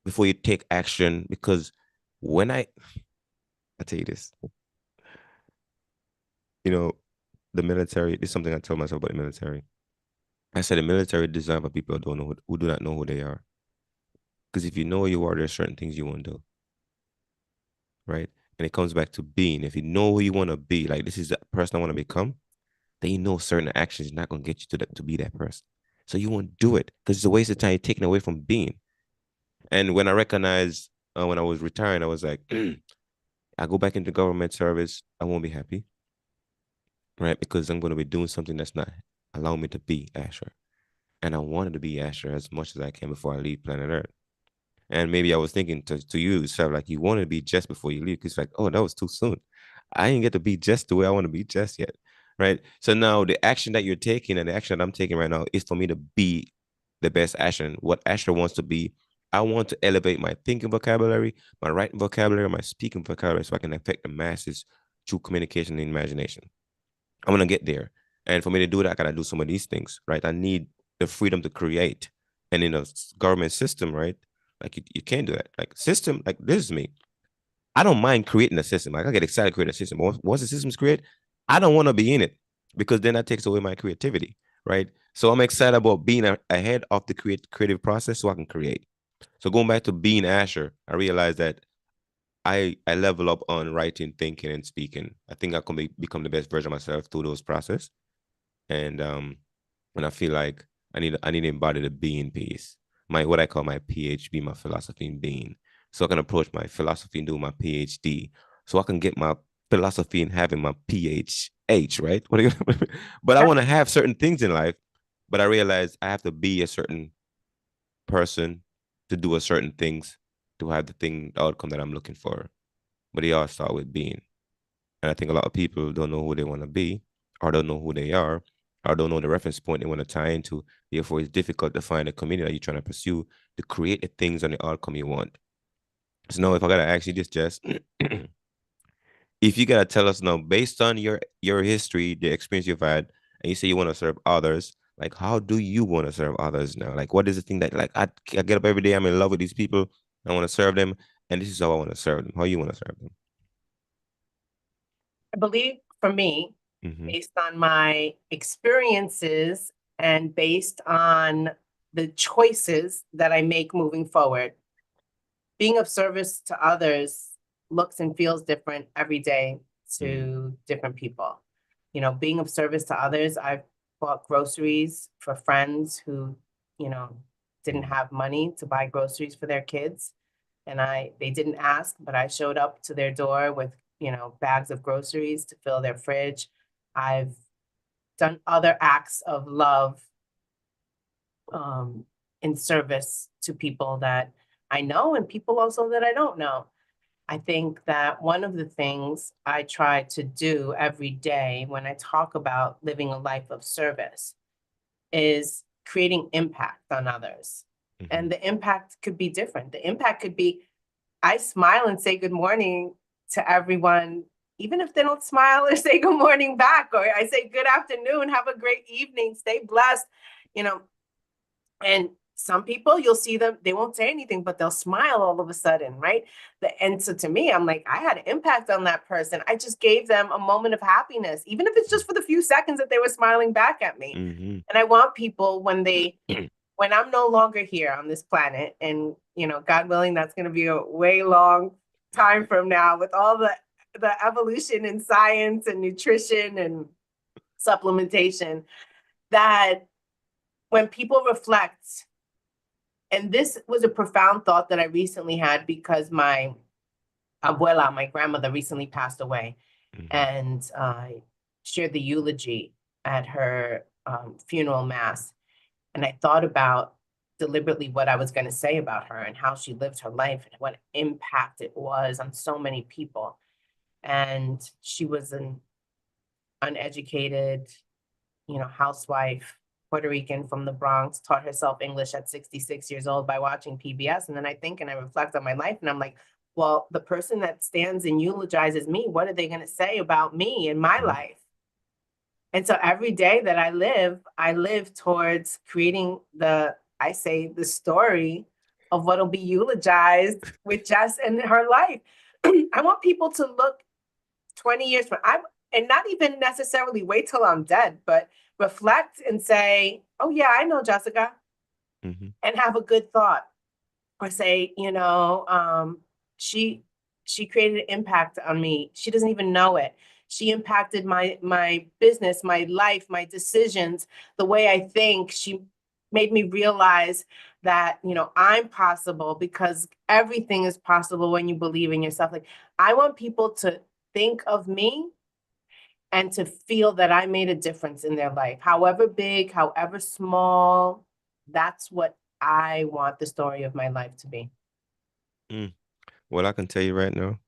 before you take action. Because when I tell you this, you know, the military. This is something I tell myself about the military. I said the military is designed for people who don't know who do not know who they are. Because if you know who you are, there's certain things you won't do, right? And it comes back to being. If you know who you want to be, like this is the person I want to become, then you know certain actions is not gonna get you to be that person. So you won't do it because it's a waste of time. You're taken away from being. And when I recognized when I was retiring, I was like, I go back into government service, I won't be happy, right? Because I'm going to be doing something that's not allowing me to be Asher. And I wanted to be Asher as much as I can before I leave planet Earth. And maybe I was thinking to you, Chef, like you wanted to be just before you leave. Because like, oh, that was too soon. I didn't get to be just the way I want to be just yet. Right. So now the action that you're taking and the action that I'm taking right now is for me to be the best Asher. What Asher wants to be. I want to elevate my thinking vocabulary, my writing vocabulary, my speaking vocabulary so I can affect the masses through communication and imagination. I'm gonna get there. And for me to do that, I gotta do some of these things, right? I need the freedom to create. And in a government system, right? Like you can't do that. Like system, like this is me. I don't mind creating a system. Like I get excited to create a system. But once the system's created, I don't want to be in it because then that takes away my creativity, right? So I'm excited about being ahead of the creative process so I can create. So going back to being Asher, I realized that I level up on writing, thinking, and speaking. I think I can become the best version of myself through those process. And I feel like I need to embody the being piece. My what I call my PhD, my philosophy in being. So I can approach my philosophy and do my PhD. So I can get my philosophy and having my PhH, right? But I want to have certain things in life, but I realize I have to be a certain person to do a certain things to have the outcome that I'm looking for. But they all start with being. And I think a lot of people don't know who they want to be, or don't know who they are, or don't know the reference point they want to tie into. Therefore, it's difficult to find a community that you're trying to pursue to create the things and the outcome you want. So now, if I gotta ask you this, Jess, if you gotta tell us now, based on your history, the experience you've had, and you say you want to serve others, Like, how do you want to serve others now? Like, what is the thing that, like, I get up every day, I'm in love with these people, I want to serve them, and this is how I want to serve them. How you want to serve them? I believe for me, Mm-hmm. based on my experiences and based on the choices that I make moving forward, being of service to others looks and feels different every day Mm-hmm. to different people. Being of service to others, I've bought groceries for friends who, you know, didn't have money to buy groceries for their kids. And they didn't ask, but I showed up to their door with, bags of groceries to fill their fridge. I've done other acts of love um, in service to people that I know and people also that I don't know. I think that one of the things I try to do every day when I talk about living a life of service is creating impact on others. Mm-hmm. And the impact could be different. The impact could be I smile and say good morning to everyone, even if they don't smile or say good morning back, or I say good afternoon, have a great evening, stay blessed, you know, and some people you'll see them, they won't say anything, but they'll smile all of a sudden, right? And so to me, I'm like, I had an impact on that person. I just gave them a moment of happiness, even if it's just for the few seconds that they were smiling back at me. Mm-hmm. And I want people when I'm no longer here on this planet, and God willing, that's going to be a way long time from now with all the evolution in science and nutrition and supplementation, that when people reflect, and this was a profound thought that I recently had because my abuela, my grandmother, recently passed away, Mm-hmm. and shared the eulogy at her funeral mass. And I thought about deliberately what I was going to say about her and how she lived her life and what impact it was on so many people. And she was an uneducated, housewife, Puerto Rican from the Bronx, taught herself English at 66 years old by watching PBS. And then I think and I reflect on my life and I'm like, well, the person that stands and eulogizes me, what are they going to say about me in my Mm-hmm. life? And so every day that I live towards creating I say, the story of what'll be eulogized with Jess and her life. I want people to look 20 years from I'm and not even necessarily wait till I'm dead, but reflect and say, oh yeah, I know Jessica, Mm-hmm. and have a good thought. Or say, she she created an impact on me. She doesn't even know it. She impacted my business, my life, my decisions, the way I think. She made me realize that, I'm possible because everything is possible when you believe in yourself. Like I want people to think of me and to feel that I made a difference in their life, however big, however small. That's what I want the story of my life to be. Mm. Well, I can tell you right now,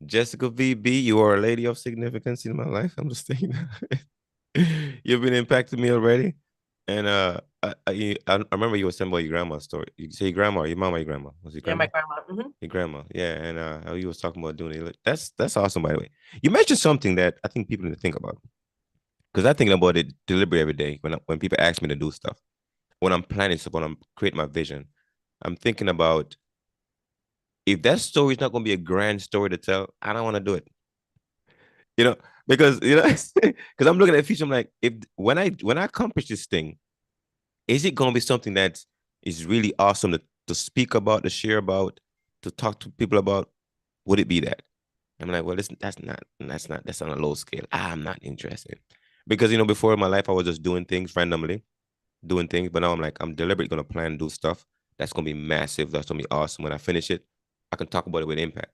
Jessica VB, you are a lady of significance in my life. I'm just saying that. You've been impacting me already. And I remember you were saying about your grandma's story. You say your grandma, your mama, your grandma. Was your Yeah, my grandma? grandma. Your grandma. Yeah. And how you was talking about doing it. That's awesome, by the way. You mentioned something that I think people need to think about. Because I think about it deliberately every day when people ask me to do stuff. When I'm planning stuff, when I'm creating my vision, I'm thinking about if that story is not going to be a grand story to tell, I don't want to do it. You know, because because I'm looking at the future. I'm like, if when I accomplish this thing, is it going to be something that is really awesome to speak about, to share about, to talk to people about? Would it be that? I'm like, well, listen, that's on a low scale. I'm not interested because before in my life I was just doing things randomly, doing things, but now I'm like, I'm deliberately gonna plan and do stuff that's gonna be massive. That's gonna be awesome. When I finish it, I can talk about it with impact.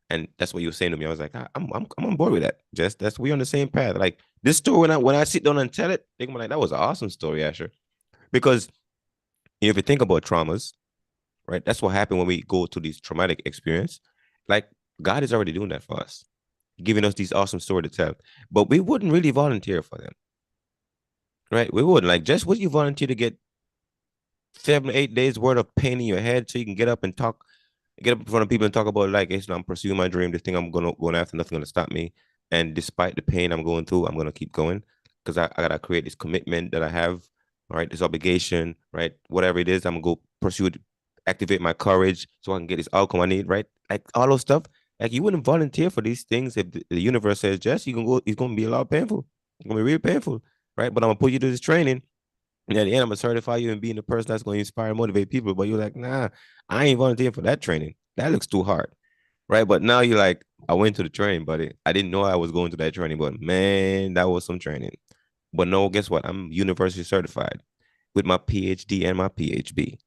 And that's what you were saying to me. I was like, I'm on board with that. Just that's we on the same path. Like this story, when I sit down and tell it, think like that was an awesome story, Asher. Because if you think about traumas, right, that's what happened when we go to these traumatic experience. Like God is already doing that for us, giving us these awesome stories to tell. But we wouldn't really volunteer for them, right? We wouldn't. Like, just would you volunteer to get 7, 8 days worth of pain in your head so you can get up and talk, get up in front of people and talk about like, hey, I'm pursuing my dream. This thing I'm going after, nothing gonna stop me. And despite the pain I'm going through, I'm gonna keep going because I gotta create this commitment that I have. right? This obligation, right? Whatever it is, I'm gonna go pursue it, activate my courage so I can get this outcome I need, right? Like all those stuff. Like you wouldn't volunteer for these things if the universe says, Jess, you can go, it's gonna be a lot painful. It's gonna be really painful, right? But I'm gonna put you to this training. And at the end, I'm gonna certify you in being the person that's gonna inspire and motivate people. But you're like, nah, I ain't volunteering for that training. That looks too hard. Right. But now you're like, I went to the training, buddy. I didn't know I was going to that training, but man, that was some training. But no, guess what? I'm university certified with my PhD and my PhD.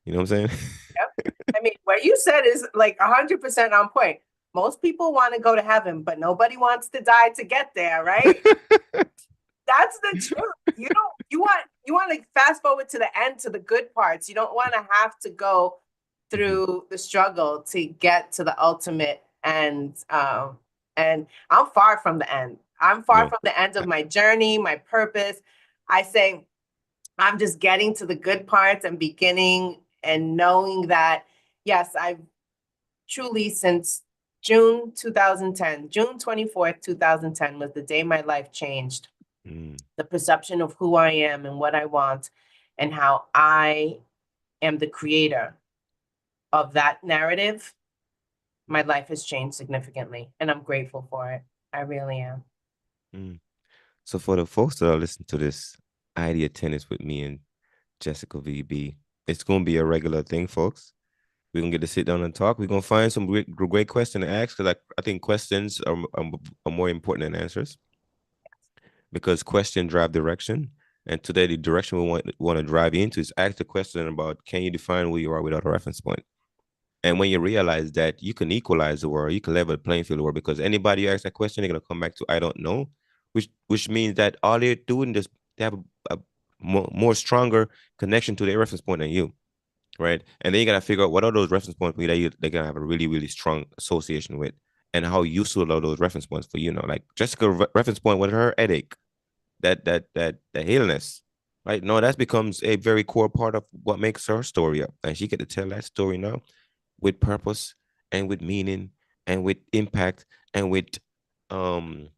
You know what I'm saying? Yep. I mean, what you said is like 100% on point. Most people want to go to heaven, but nobody wants to die to get there, right? That's the truth. You want to fast forward to the end, to the good parts. You don't want to have to go Mhm. through the struggle to get to the ultimate end. And I'm far from the end. I'm far No. from the end of my journey, my purpose. I say I'm just getting to the good parts and beginning and knowing that, yes, I've truly since June 2010, June 24th, 2010 was the day my life changed. Mm, The perception of who I am and what I want and how I am the creator of that narrative. My life has changed significantly and I'm grateful for it. I really am. mm. So for the folks that are listening to this idea tennis with me and Jessica VB, it's gonna be a regular thing, folks. We're gonna get to sit down and talk. We're gonna find some great question to ask because I think questions are more important than answers because question drive direction. And today the direction we want to drive into is ask the question about can you define who you are without a reference point? And when you realize that you can equalize the world, you can level the playing field the world because anybody you ask that question, they're gonna come back to I don't know, which means that all they're doing is they have a more stronger connection to their reference point than you, right? And then you gotta figure out what are those reference points that they're gonna have a really strong association with, and how useful are those reference points for you. Know, like Jessica reference point with her headache, that illness, right? No, that becomes a very core part of what makes her story up, and she get to tell that story now with purpose and with meaning and with impact and with um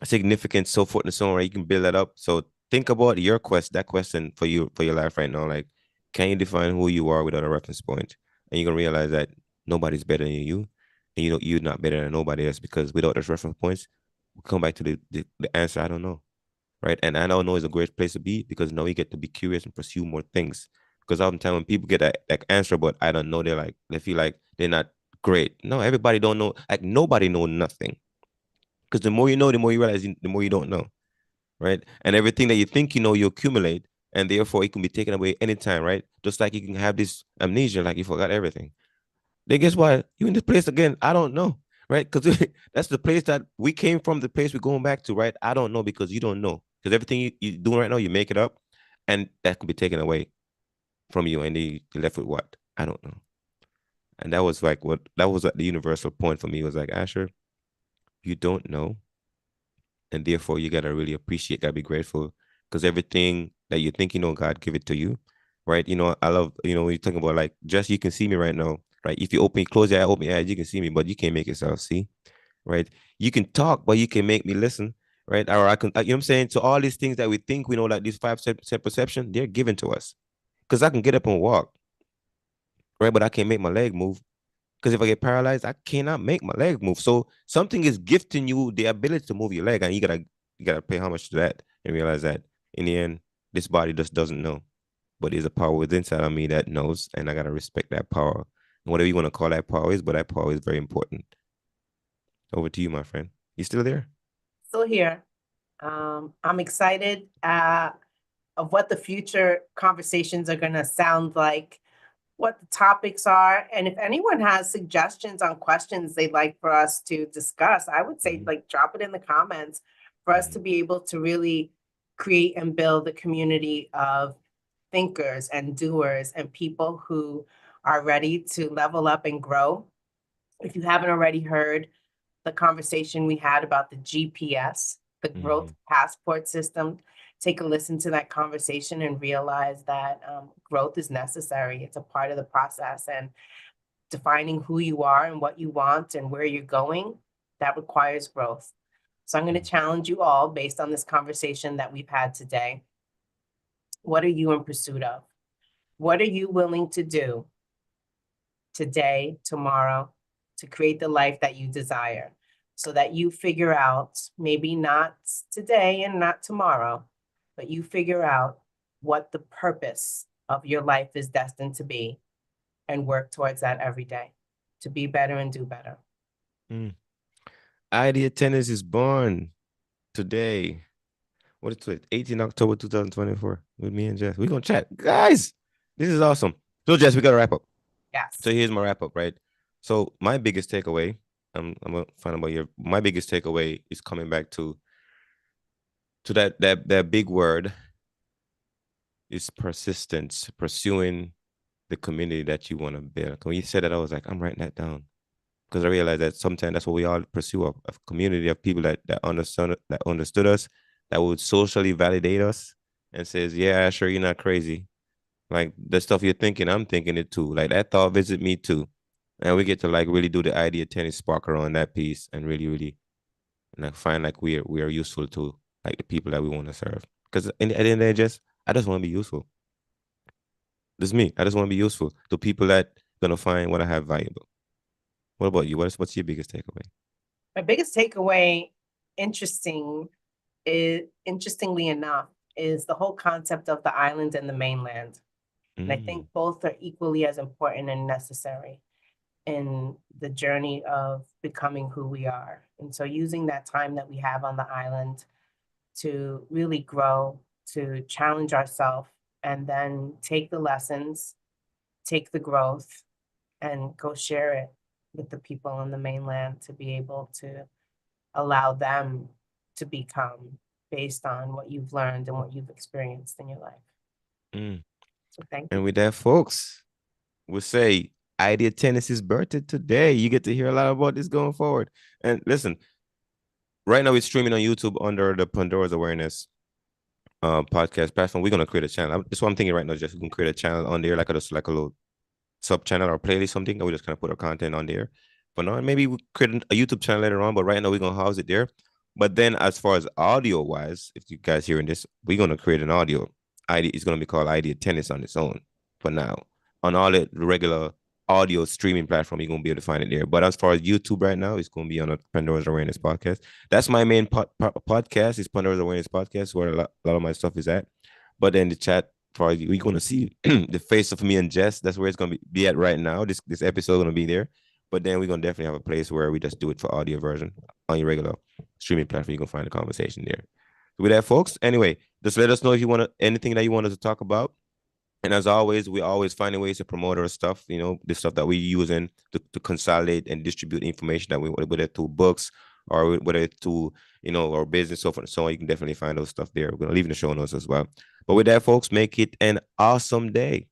significance, so forth and so on, right? You can build that up. So think about that question for you for your life right now. Like, can you define who you are without a reference point? And you're gonna realize that nobody's better than you, and you're not better than nobody else because without those reference points, we come back to the answer. I don't know, right? And I don't know is a great place to be because now you get to be curious and pursue more things. Because oftentimes when people get that answer, but I don't know, they feel like they're not great. No, everybody don't know. Like nobody know nothing. Because the more you know, the more you realize, the more you don't know, right? And everything that you think you know, you accumulate, and therefore it can be taken away anytime, right? Just like you can have this amnesia, like you forgot everything. Then guess what? You in this place again? I don't know, right? Because that's the place that we came from, the place we're going back to, right? I don't know because you don't know. Because everything you're doing right now, you make it up, and that can be taken away from you, and you're left with what? I don't know. And that was like the universal point for me was like, Asher, you don't know, and therefore you gotta really appreciate, gotta be grateful, because everything that you think you know, God give it to you, right? I love when you're talking about like just you can see me right now, right? If you close your eye, open your eyes, you can see me, but you can't make yourself see, right? You can talk, but you can make me listen, right? Or I can, you know what I'm saying? So all these things that we think we know, like these 5% perception, they're given to us, because I can get up and walk, right? But I can't make my leg move. Because if I get paralyzed, I cannot make my leg move. So something is gifting you the ability to move your leg, and you gotta pay homage to that and realize that in the end, this body just doesn't know, but there's a power within inside of me that knows, and I gotta respect that power. Whatever you want to call that power is, but that power is very important. Over to you, my friend. You still there? Still here. I'm excited of what the future conversations are going to sound like, what the topics are. And if anyone has suggestions on questions they'd like for us to discuss, I would say Mm-hmm. like drop it in the comments for us to Mm-hmm. be able to really create and build a community of thinkers and doers and people who are ready to level up and grow. If you haven't already heard the conversation we had about the GPS, the Mm-hmm. growth passport system, take a listen to that conversation and realize that growth is necessary. It's a part of the process, and defining who you are and what you want and where you're going, that requires growth. So I'm going to challenge you all based on this conversation that we've had today What are you in pursuit of? What are you willing to do today, tomorrow, to create the life that you desire? So that you figure out, maybe not today and not tomorrow, but you figure out what the purpose of your life is destined to be and work towards that every day to be better and do better. Mm. Idea Tennis is born today. What is it? 18 October 2024 with me and Jess. We're gonna chat. Guys, this is awesome. So Jess, we gotta wrap up. Yes. So here's my wrap up, right? So my biggest takeaway, I'm gonna find out your my biggest takeaway is coming back to that big word is persistence, pursuing the community that you want to build. When you said that, I was like, I'm writing that down because I realized that sometimes that's what we all pursue a community of people that understood us, that would socially validate us and says, yeah, sure, you're not crazy. Like the stuff you're thinking, I'm thinking it too. Like that thought visit me too. And we get to like really do the idea tennis spark around that piece and really, really like find like we are useful to like the people that we want to serve. Because at the end of the day, I just want to be useful. This is me. I just want to be useful to people that gonna find what I have valuable. What about you? What's your biggest takeaway? My biggest takeaway, interestingly enough, is the whole concept of the island and the mainland. And I Mm, think both are equally as important and necessary in the journey of becoming who we are. And so using that time that we have on the island to really grow, to challenge ourselves, and then take the lessons, take the growth, and go share it with the people on the mainland to be able to allow them to become based on what you've learned and what you've experienced in your life. mm. So thank And you. with that, folks, we'll say Idea Tennis's birthday today. You get to hear a lot about this going forward. And listen, right now it's streaming on YouTube under the Pandora's Awareness podcast platform. We're gonna create a channel. That's what I'm thinking right now. Just we can create a channel on there, like just like a little sub channel or playlist, something, and we just kind of put our content on there. For now, maybe we create a YouTube channel later on, but right now we're gonna house it there. But then as far as audio wise, if you guys hearing this, we're gonna create an audio. ID is gonna be called Idea Tennis on its own for now. On all the regular audio streaming platform, you're gonna be able to find it there. But as far as YouTube right now, it's gonna be on a Pandora's Awareness podcast. That's my main podcast. Is Pandora's Awareness podcast where a lot of my stuff is at. But then the chat for you, you're gonna see the face of me and Jess. That's where it's gonna be at right now. This episode gonna be there. But then we're gonna definitely have a place where we just do it for audio version on your regular streaming platform. You can find the conversation there. So with that, folks. Anyway, just let us know if you want anything that you want us to talk about. And as always, we always finding ways to promote our stuff, the stuff that we using to consolidate and distribute information that we whether through books or whether it's to, our business, so forth and so on. You can definitely find those stuff there. We're gonna leave in the show notes as well. But with that, folks, make it an awesome day.